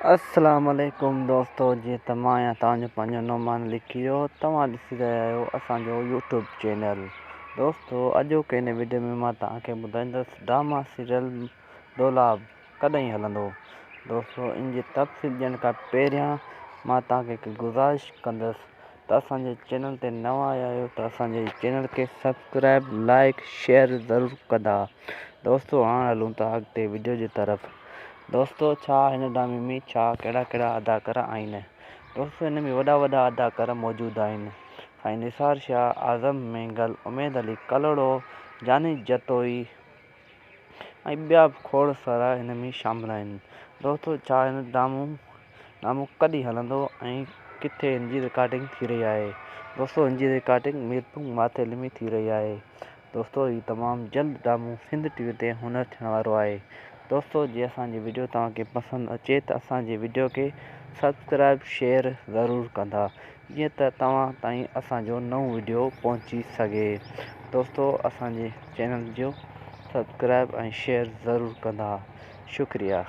अस्सलाम वालेकुम दोस्तों, जी तमाम आहियां तव्हांजो पंहिंजो नौमान लिखी वियो। तव्हां ॾिसी रहिया आहियो असांजो यूट्यूब चैनल। दोस्तों, अॼोके हिन वीडियो में मां तव्हांखे ॿुधाईंदुसि ड्रामा सीरियल डोलाब कॾहिं हलंदो। दोस्तों, इन जी तफ़सील ॾियण खां पहिरियां मां तव्हांखे हिकु गुज़ारिश कंदुसि त असांजे चैनल ते नवां आया आहियो त असांजे चैनल खे सब्सक्राइब, लाइक, शेयर ज़रूरु कंदा। दोस्तों, हाणे हलूं था अॻिते वीडियो जी तरफ़। दोस्तों, छा हिन ड्रामे में कहिड़ा कहिड़ा अदाकार आहिनि। दोस्तों, हिन में वॾा वॾा अदाकार मौजूदु आहिनि। ऐं निसार शाह, आज़म मेंगल, उमेद अली कलड़ो, जानी जतोई ऐं ॿिया खोड़ सारा हिन में शामिलु आहिनि। दोस्तों, छा हिन ड्रामो कॾहिं हलंदो ऐं किथे हिन जी रिकॉर्डिंग थी रही आहे। दोस्तों, हिन जी रिकॉर्डिंग मीरपुर माथेरन में थी रही आहे। दोस्तों, हीउ तमामु जल्द ड्रामो सिंध टीवी ते हुनर थियण वारो आहे। दोस्तों, जे असांजी वीडियो तव्हांखे पसंदि अचे त असांजे वीडियो खे सब्सक्राइब, शेयर ज़रूरु कंदा, जीअं त तव्हां ताईं असांजो नओं वीडियो पहुची सघे। दोस्तों, असांजे चैनल जो सब्सक्राइब ऐं शेयर ज़रूरु कंदा। शुक्रिया।